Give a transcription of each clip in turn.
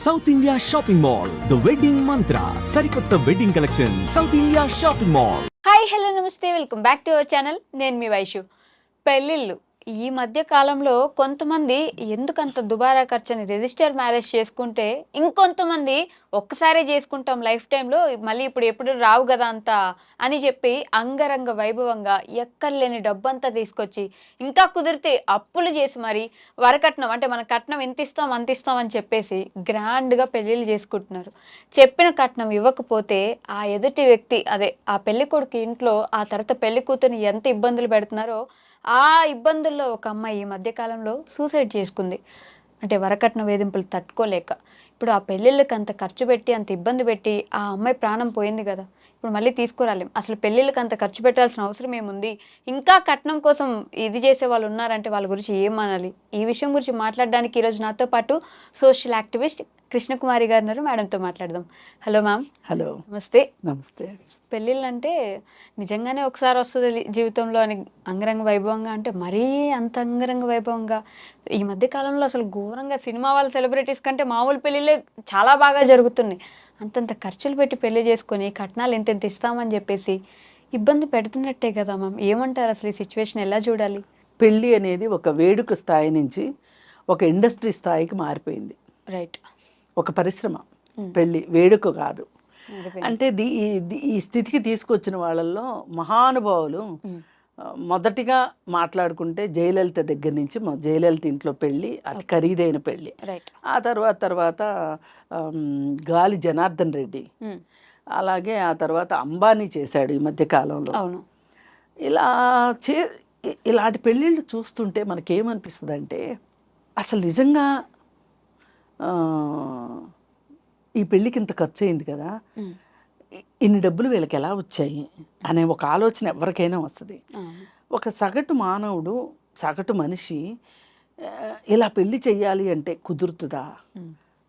South India shopping mall the wedding Mantra సరికొత్త wedding collection South India shopping mall. Hi hello నమస్తే, welcome back to our channel. నేను మీ వైషు. పెళ్ళిళ్ళు ఈ మధ్య కాలంలో కొంతమంది ఎందుకంత దుబారా ఖర్చుని రిజిస్టర్ మ్యారేజ్ చేసుకుంటే, ఇంకొంతమంది ఒక్కసారే చేసుకుంటాం లైఫ్ టైంలో, మళ్ళీ ఎప్పుడు రావు కదా అంత అని చెప్పి అంగరంగ వైభవంగా ఎక్కడ లేని డబ్బంతా తీసుకొచ్చి, ఇంకా కుదిరితే అప్పులు చేసి మరి వరకట్నం అంటే మన కట్నం ఎంత ఇస్తాం అంత ఇస్తాం అని చెప్పేసి గ్రాండ్గా పెళ్ళిళ్ళు చేసుకుంటున్నారు. చెప్పిన కట్నం ఇవ్వకపోతే ఆ ఎదుటి వ్యక్తి అదే ఆ పెళ్లి కొడుకు ఇంట్లో ఆ తర్వాత పెళ్లి కూతురిని ఎంత ఇబ్బందులు పెడుతున్నారో, ఆ ఇబ్బందుల్లో ఒక అమ్మాయి ఈ మధ్యకాలంలో సూసైడ్ చేసుకుంది. అంటే వరకట్న వేధింపులు తట్టుకోలేక. ఇప్పుడు ఆ పెళ్ళిళ్ళకి అంత ఖర్చు పెట్టి అంత ఇబ్బంది పెట్టి ఆ అమ్మాయి ప్రాణం పోయింది కదా, ఇప్పుడు మళ్ళీ తీసుకురాలేం. అసలు పెళ్ళిళ్ళకి అంత ఖర్చు పెట్టాల్సిన అవసరం ఏముంది? ఇంకా కట్నం కోసం ఇది చేసే వాళ్ళు ఉన్నారంటే వాళ్ళ గురించి ఏమనాలి? ఈ విషయం గురించి మాట్లాడడానికి ఈరోజు నాతో పాటు సోషల్ యాక్టివిస్ట్ కృష్ణకుమారి గారు ఉన్నారు. మేడంతో మాట్లాడదాం. Hello ma'am. హలో, నమస్తే. నమస్తే. పెళ్ళిళ్ళు అంటే నిజంగానే ఒకసారి వస్తుంది జీవితంలో అని అంగరంగ వైభవంగా, అంటే మరీ అంత అంగరంగ వైభవంగా ఈ మధ్య కాలంలో అసలు ఘోరంగా సినిమా వాళ్ళ సెలబ్రిటీస్ కంటే మామూలు పెళ్ళిళ్ళే చాలా బాగా జరుగుతున్నాయి. అంతంత ఖర్చులు పెట్టి పెళ్లి చేసుకొని కట్నాలు ఇంత ఇస్తామని చెప్పేసి ఇబ్బంది పెడుతున్నట్టే కదా మ్యామ్. ఏమంటారు అసలు ఈ సిచ్యువేషన్ ఎలా చూడాలి? పెళ్ళి అనేది ఒక వేడుక స్థాయి నుంచి ఒక ఇండస్ట్రీ స్థాయికి మారిపోయింది. రైట్. ఒక పరిశ్రమ. పెళ్ళి వేడుక కాదు. అంటే ఈ స్థితికి తీసుకొచ్చిన వాళ్ళల్లో మహానుభావులు మొదటిగా మాట్లాడుకుంటే జయలలిత దగ్గర నుంచి, జయలలిత ఇంట్లో పెళ్ళి అతి ఖరీదైన పెళ్ళి. ఆ తర్వాత గాలి జనార్దన్ రెడ్డి, అలాగే ఆ తర్వాత అంబానీ చేశాడు ఈ మధ్య కాలంలో. ఇలాంటి పెళ్ళిళ్ళు చూస్తుంటే మనకేమనిపిస్తుంది అంటే, అసలు నిజంగా ఈ పెళ్ళికి ఇంత ఖర్చు అయింది కదా, ఇన్ని డబ్బులు వీళ్ళకి ఎలా వచ్చాయి అనే ఒక ఆలోచన ఎవరికైనా వస్తుంది. ఒక సగటు మానవుడు, సగటు మనిషి ఇలా పెళ్ళి చెయ్యాలి అంటే కుదురుతుందా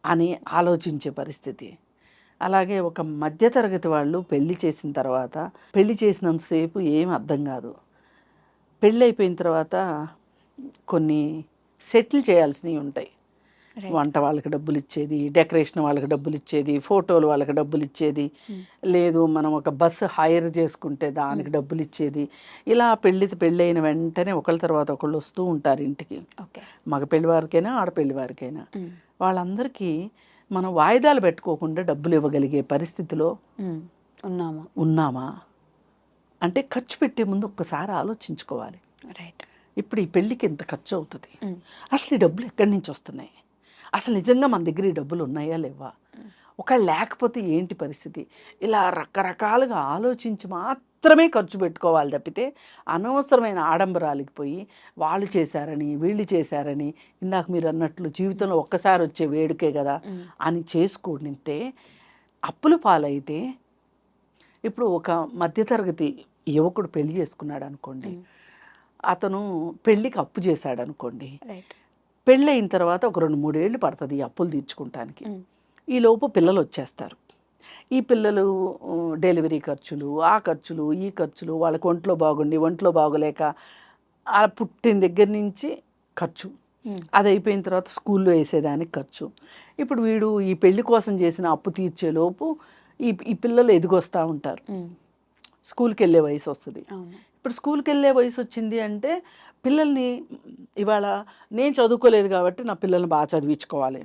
అని ఆలోచించే పరిస్థితి. అలాగే ఒక మధ్యతరగతి వాళ్ళు పెళ్ళి చేసిన తర్వాత, పెళ్ళి చేసినంతసేపు ఏం అర్థం కాదు. పెళ్ళి అయిపోయిన తర్వాత కొన్ని సెటిల్ చేయాల్సినవి ఉంటాయి. వంట వాళ్ళకి డబ్బులు ఇచ్చేది, డెకరేషన్ వాళ్ళకి డబ్బులు ఇచ్చేది, ఫోటోలు వాళ్ళకి డబ్బులు ఇచ్చేది, లేదు మనం ఒక బస్సు హైర్ చేసుకుంటే దానికి డబ్బులు ఇచ్చేది. ఇలా పెళ్ళి అయిన వెంటనే ఒకళ్ళ తర్వాత ఒకళ్ళు వస్తూ ఉంటారు ఇంటికి. మగ పెళ్లి వారికైనా ఆడపెళ్లి వారికైనా వాళ్ళందరికీ మనం వాయిదాలు పెట్టుకోకుండా డబ్బులు ఇవ్వగలిగే పరిస్థితిలో ఉన్నామా అంటే ఖర్చు పెట్టే ముందు ఒక్కసారి ఆలోచించుకోవాలి. ఇప్పుడు ఈ పెళ్ళికి ఎంత ఖర్చు అవుతుంది, అసలు ఈ డబ్బులు ఎక్కడి నుంచి వస్తున్నాయి, అసలు నిజంగా మన దగ్గర ఈ డబ్బులు ఉన్నాయా లేవా, ఒకవేళ లేకపోతే ఏంటి పరిస్థితి, ఇలా రకరకాలుగా ఆలోచించి మాత్రమే ఖర్చు పెట్టుకోవాలి తప్పితే అనవసరమైన ఆడంబరాలకి పోయి వాళ్ళు చేశారని వీళ్ళు చేశారని, ఇందాక మీరు అన్నట్లు జీవితంలో ఒక్కసారి వచ్చే వేడుకే కదా అని చేసుకుంటే అప్పుల పాలైతే. ఇప్పుడు ఒక మధ్యతరగతి యువకుడు పెళ్లి చేసుకున్నాడు అనుకోండి, అతను పెళ్ళికి అప్పు చేశాడు అనుకోండి, పెళ్ళి అయిన తర్వాత ఒక 2-3 ఏళ్ళు పడుతుంది ఈ అప్పులు తీర్చుకుంటానికి. ఈలోపు పిల్లలు వచ్చేస్తారు. ఈ పిల్లలు డెలివరీ ఖర్చులు, ఆ ఖర్చులు, ఈ ఖర్చులు, వాళ్ళకి ఒంట్లో బాగోలేక ఆ పుట్టిన దగ్గర నుంచి ఖర్చు, అది అయిపోయిన తర్వాత స్కూల్లో వేసేదానికి ఖర్చు. ఇప్పుడు వీడు ఈ పెళ్లి కోసం చేసిన అప్పు తీర్చేలోపు ఈ పిల్లలు ఎదిగొస్తూ ఉంటారు, స్కూల్కి వెళ్ళే వయసు వస్తుంది. ఇప్పుడు స్కూల్కి వెళ్ళే వయసు వచ్చింది అంటే పిల్లల్ని ఇవాళ నేను చదువుకోలేదు కాబట్టి నా పిల్లల్ని బాగా చదివించుకోవాలి,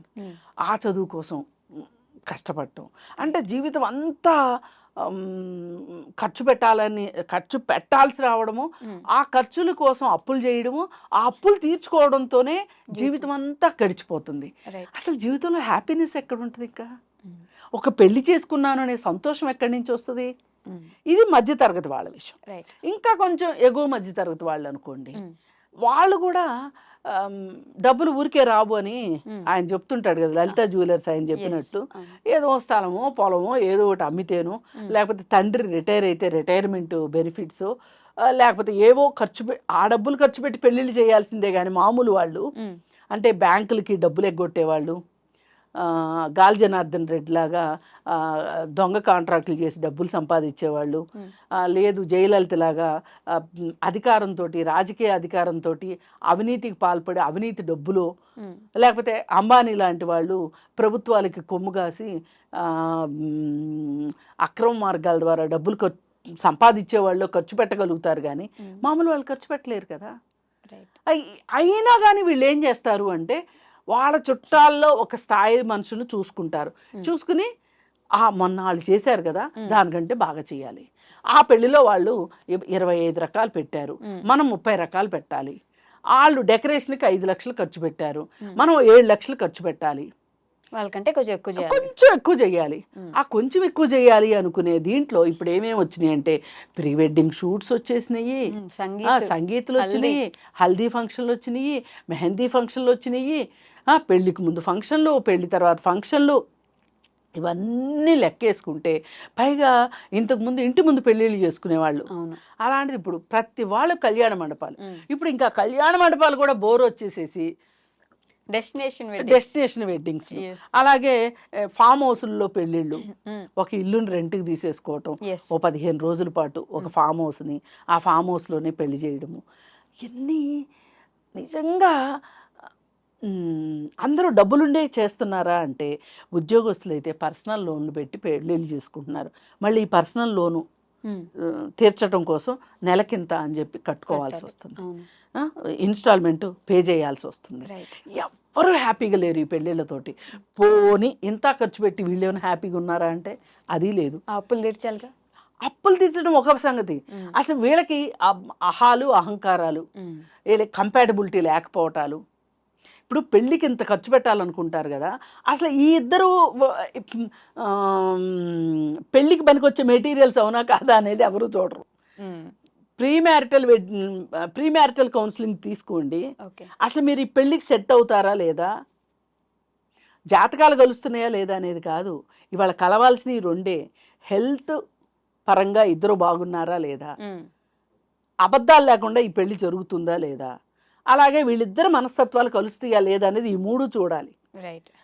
ఆ చదువు కోసం కష్టపడటం అంటే జీవితం అంతా ఖర్చు పెట్టాల్సి రావడము, ఆ ఖర్చుల కోసం అప్పులు చేయడము, ఆ అప్పులు తీర్చుకోవడంతోనే జీవితం అంతా గడిచిపోతుంది. అసలు జీవితంలో హ్యాపీనెస్ ఎక్కడ ఉంటుంది? ఇంకా ఒక పెళ్లి చేసుకున్నాను అనే సంతోషం ఎక్కడి నుంచి వస్తుంది? ఇది మధ్యతరగతి వాళ్ళ విషయం. ఇంకా కొంచెం ఎగువ మధ్యతరగతి వాళ్ళు అనుకోండి, వాళ్ళు కూడా డబ్బులు ఊరికే రావు అని ఆయన చెప్తుంటాడు కదా, లలిత జ్యువెలర్స్ ఆయన చెప్పినట్టు, ఏదో స్థలమో పొలమో ఏదో ఒకటి అమ్మితేను, లేకపోతే తండ్రి రిటైర్ అయితే రిటైర్మెంట్ బెనిఫిట్స్, లేకపోతే ఏవో ఆ డబ్బులు ఖర్చు పెట్టి పెళ్ళిళ్ళు చేయాల్సిందే. కానీ మామూలు వాళ్ళు అంటే బ్యాంకులకి డబ్బులు ఎగ్గొట్టేవాళ్ళు, గాలి జనార్దన్ రెడ్డి లాగా దొంగ కాంట్రాక్టులు చేసి డబ్బులు సంపాదించేవాళ్ళు, లేదు జయలలిత లాగా అధికారంతో, రాజకీయ అధికారంతో అవినీతికి పాల్పడి అవినీతి డబ్బులు, లేకపోతే అంబానీ లాంటి వాళ్ళు ప్రభుత్వాలకి కొమ్ముగాసి అక్రమ మార్గాల ద్వారా డబ్బులు సంపాదించే వాళ్ళు ఖర్చు పెట్టగలుగుతారు, కానీ మామూలు వాళ్ళు ఖర్చు పెట్టలేరు కదా. అయినా కానీ వీళ్ళు ఏం చేస్తారు అంటే వాళ్ళ చుట్టాల్లో ఒక స్థాయి మనుషులు చూసుకుంటారు, చూసుకుని మొన్న వాళ్ళు చేశారు కదా దానికంటే బాగా చేయాలి, ఆ పెళ్లిలో వాళ్ళు 25 రకాలు పెట్టారు, మనం 30 రకాలు పెట్టాలి, వాళ్ళు డెకరేషన్కి 5 లక్షలు ఖర్చు పెట్టారు, మనం 7 లక్షలు ఖర్చు పెట్టాలి, వాళ్ళకంటే కొంచెం ఎక్కువ చేయాలి. ఆ కొంచెం ఎక్కువ చేయాలి అనుకునే దీంట్లో ఇప్పుడు ఏమేమి వచ్చినాయి అంటే ప్రీ వెడ్డింగ్ షూట్స్ వచ్చేసినాయి, సంగీతులు వచ్చినాయి, హల్దీ ఫంక్షన్లు వచ్చినాయి, మెహందీ ఫంక్షన్లు వచ్చినాయి, పెళ్లికి ముందు ఫంక్షన్లు, పెళ్లి తర్వాత ఫంక్షన్లు, ఇవన్నీ లెక్కేసుకుంటే పైగా ఇంతకుముందు ఇంటి ముందు పెళ్ళిళ్ళు చేసుకునేవాళ్ళు, అలాంటిది ఇప్పుడు ప్రతి వాళ్ళు కళ్యాణ మండపాలు. ఇప్పుడు ఇంకా కళ్యాణ మండపాలు కూడా బోర్ వచ్చేసేసి డెస్టినేషన్ వెడ్డింగ్స్, అలాగే ఫామ్ హౌస్ల్లో పెళ్ళిళ్ళు, ఒక ఇల్లుని రెంట్కి తీసేసుకోవటం, ఓ 15 రోజుల పాటు ఒక ఫామ్ హౌస్ని, ఆ ఫామ్ హౌస్లోనే పెళ్లి చేయడము, ఇవన్నీ నిజంగా అందరూ డబ్బులుండే చేస్తున్నారా అంటే ఉద్యోగస్తులు అయితే పర్సనల్ లోన్లు పెట్టి పెళ్ళిళ్ళు చేసుకుంటున్నారు. మళ్ళీ ఈ పర్సనల్ లోను తీర్చడం కోసం నెలకింత అని చెప్పి కట్టుకోవాల్సి వస్తుంది, ఇన్స్టాల్మెంట్ పే చేయాల్సి వస్తుంది. ఎవ్వరూ హ్యాపీగా లేరు ఈ పెళ్ళిళ్ళతోటి. పోని ఇంత ఖర్చు పెట్టి వీళ్ళు ఏమైనా హ్యాపీగా ఉన్నారా అంటే అది లేదు. అప్పులు తీర్చాలిగా, అప్పులు తీర్చడం ఒక సంగతి, అసలు వీళ్ళకి అహాలు అహంకారాలు, కంపాటబిలిటీ లేకపోవటాలు. ఇప్పుడు పెళ్ళికి ఇంత ఖర్చు పెట్టాలనుకుంటారు కదా, అసలు ఈ ఇద్దరు పెళ్ళికి పనికొచ్చే మెటీరియల్స్ అవునా కాదా అనేది ఎవరు చూడరు. ప్రీ మ్యారిటల్ కౌన్సిలింగ్ తీసుకోండి, అసలు మీరు ఈ పెళ్ళికి సెట్ అవుతారా లేదా, జాతకాలు కలుస్తున్నాయా లేదా అనేది కాదు, ఇవాళ కలవాల్సినవి రెండే, హెల్త్ పరంగా ఇద్దరు బాగున్నారా లేదా, అబద్ధాలు లేకుండా ఈ పెళ్లి జరుగుతుందా లేదా, అలాగే వీళ్ళిద్దరు మనస్తత్వాలు కలుస్తాయా లేదా అనేది ఈ 3 చూడాలి.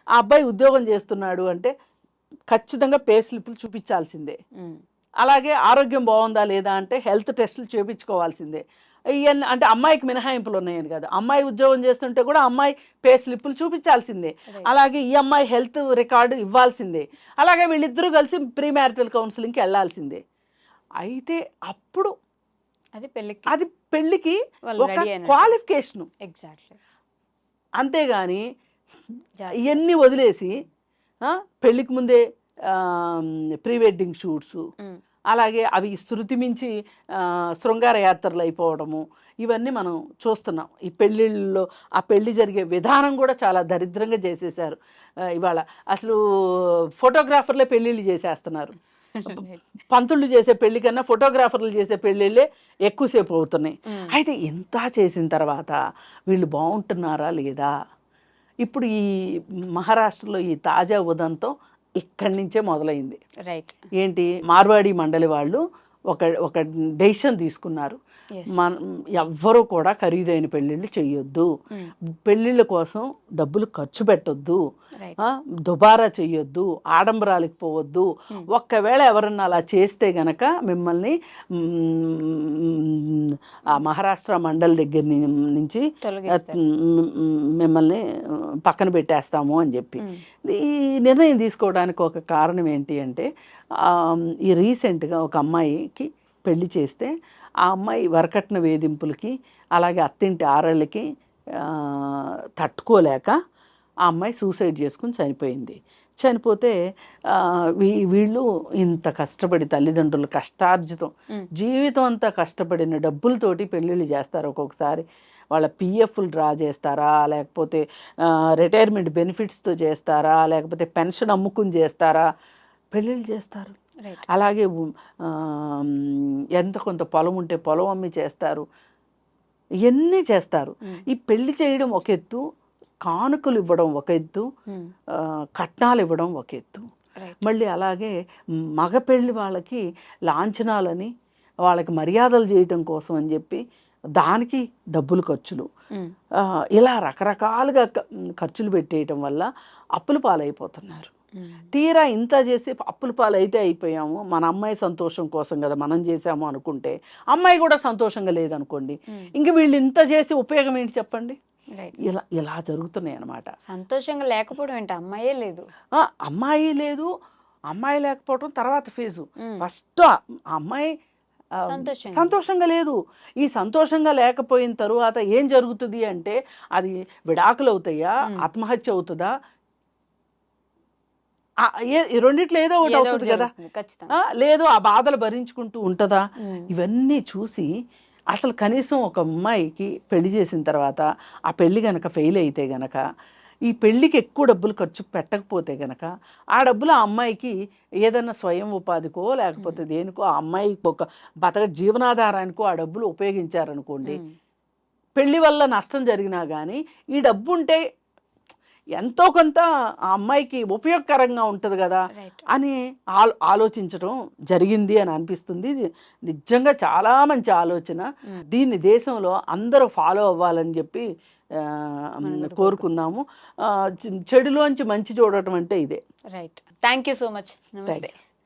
ఆ అబ్బాయి ఉద్యోగం చేస్తున్నాడు అంటే ఖచ్చితంగా పే స్లిప్లు చూపించాల్సిందే, అలాగే ఆరోగ్యం బాగుందా లేదా అంటే హెల్త్ టెస్టులు చేయించుకోవాల్సిందే. ఇవన్నీ అంటే అమ్మాయికి మినహాయింపులు ఉన్నాయని కాదు, అమ్మాయి ఉద్యోగం చేస్తుంటే కూడా అమ్మాయి పే స్లిప్పులు చూపించాల్సిందే, అలాగే ఈ అమ్మాయి హెల్త్ రికార్డు ఇవ్వాల్సిందే, అలాగే వీళ్ళిద్దరూ కలిసి ప్రీ మ్యారిటల్ కౌన్సిలింగ్కి వెళ్ళాల్సిందే. అయితే అప్పుడు అది పెళ్ళికి ఒక క్వాలిఫికేషను, అంతేగాని ఇవన్నీ వదిలేసి పెళ్ళికి ముందే ప్రీ వెడ్డింగ్ షూట్స్, అలాగే అవి శృతి మించి శృంగార యాత్రలు అయిపోవడము, ఇవన్నీ మనం చూస్తున్నాం. ఈ పెళ్ళిళ్ళలో ఆ పెళ్ళి జరిగే విధానం కూడా చాలా దరిద్రంగా చేసేసారు. ఇవాళ అసలు ఫోటోగ్రాఫర్లే పెళ్ళిళ్ళు చేసేస్తున్నారు, పంతుళ్ళు చేసే పెళ్లి కన్నా ఫోటోగ్రాఫర్లు చేసే పెళ్ళిళ్ళే ఎక్కువసేపు అవుతున్నాయి. అయితే ఇంత చేసిన తర్వాత వీళ్ళు బాగుంటున్నారా లేదా, ఇప్పుడు ఈ మహారాష్ట్రలో ఈ తాజా ఉదంతం ఇక్కడి నుంచే మొదలైంది. ఏంటి, మార్వాడి మండలి వాళ్ళు ఒక డెసిషన్ తీసుకున్నారు, ఎవ్వరూ కూడా ఖరీదైన పెళ్ళిళ్ళు చెయ్యొద్దు, పెళ్ళిళ్ళ కోసం డబ్బులు ఖర్చు పెట్టొద్దు, దుబారా చెయ్యొద్దు, ఆడంబరాలకు పోవద్దు, ఒక్కవేళ ఎవరన్నా అలా చేస్తే గనక మిమ్మల్ని ఆ మహారాష్ట్ర మండలి దగ్గర నుంచి మిమ్మల్ని పక్కన పెట్టేస్తాము అని చెప్పి ఈ నిర్ణయం తీసుకోవడానికి ఒక కారణం ఏంటి అంటే ఈ రీసెంట్గా ఒక అమ్మాయికి పెళ్లి చేస్తే ఆ అమ్మాయి వరకట్న వేధింపులకి అలాగే అత్తింటి ఆరళ్ళకి తట్టుకోలేక ఆ అమ్మాయి సూసైడ్ చేసుకుని చనిపోయింది. చనిపోతే వీళ్ళు ఇంత కష్టపడి తల్లిదండ్రులు కష్టార్జితం జీవితం అంతా కష్టపడిన డబ్బులతోటి పెళ్ళిళ్ళు చేస్తారు. ఒక్కొక్కసారి వాళ్ళ పిఎఫ్లు డ్రా చేస్తారా, లేకపోతే రిటైర్మెంట్ బెనిఫిట్స్తో చేస్తారా, లేకపోతే పెన్షన్ అమ్ముకుని చేస్తారా, పెళ్ళిళ్ళు చేస్తారు. అలాగే ఎంత కొంత పొలం ఉంటే పొలం అమ్మి చేస్తారు, ఇవన్నీ చేస్తారు. ఈ పెళ్లి చేయడం ఒక ఎత్తు, కానుకలు ఇవ్వడం ఒక ఎత్తు, కట్నాలు ఇవ్వడం ఒక ఎత్తు. మళ్ళీ అలాగే మగ పెళ్ళి వాళ్ళకి లాంఛనాలని వాళ్ళకి మర్యాదలు చేయటం కోసం అని చెప్పి దానికి డబ్బులు ఖర్చులు, ఇలా రకరకాలుగా ఖర్చులు పెట్టేయటం వల్ల అప్పుల పాలైపోతున్నారు. తీరా ఇంత చేసి అప్పుల పాలైతే అయిపోయాము, మన అమ్మాయి సంతోషం కోసం కదా మనం చేసాము అనుకుంటే అమ్మాయి కూడా సంతోషంగా లేదనుకోండి, ఇంక వీళ్ళు ఇంత చేసి ఉపయోగం ఏంటి చెప్పండి. ఇలా ఇలా జరుగుతున్నాయి అన్నమాట. సంతోషంగా లేకపోవడం ఏంటి, అమ్మాయే లేదు, అమ్మాయి లేదు, అమ్మాయి లేకపోవడం తర్వాత ఫేజు. ఫస్ట్ అమ్మాయి సంతోషంగా లేదు. ఈ సంతోషంగా లేకపోయిన తరువాత ఏం జరుగుతుంది అంటే అది విడాకులు అవుతాయా, ఆత్మహత్య అవుతుందా, రెండిట్లో ఏదో ఒకటి అవుతుంది కదా, లేదు ఆ బాధలు భరించుకుంటూ ఉంటుందా. ఇవన్నీ చూసి అసలు కనీసం ఒక అమ్మాయికి పెళ్లి చేసిన తర్వాత ఆ పెళ్లి గనక ఫెయిల్ అయితే గనక, ఈ పెళ్ళికి ఎక్కువ డబ్బులు ఖర్చు పెట్టకపోతే గనక ఆ డబ్బులు ఆ అమ్మాయికి ఏదైనా స్వయం ఉపాధికో లేకపోతే దేనికో ఆ అమ్మాయికి ఒక జీవనాధారానికో ఆ డబ్బులు ఉపయోగించారనుకోండి, పెళ్లి వల్ల నష్టం జరిగినా కానీ ఈ డబ్బు ఉంటే ఎంతో కొంత ఆ అమ్మాయికి ఉపయోగకరంగా ఉంటుంది కదా అని ఆలోచించడం జరిగింది అని అనిపిస్తుంది. నిజంగా చాలా మంచి ఆలోచన. దీన్ని దేశంలో అందరూ ఫాలో అవ్వాలని చెప్పి కోరుకుందాము. చెడులోంచి మంచి చూడటం అంటే ఇదే. Right. Thank you so much. నమస్తే.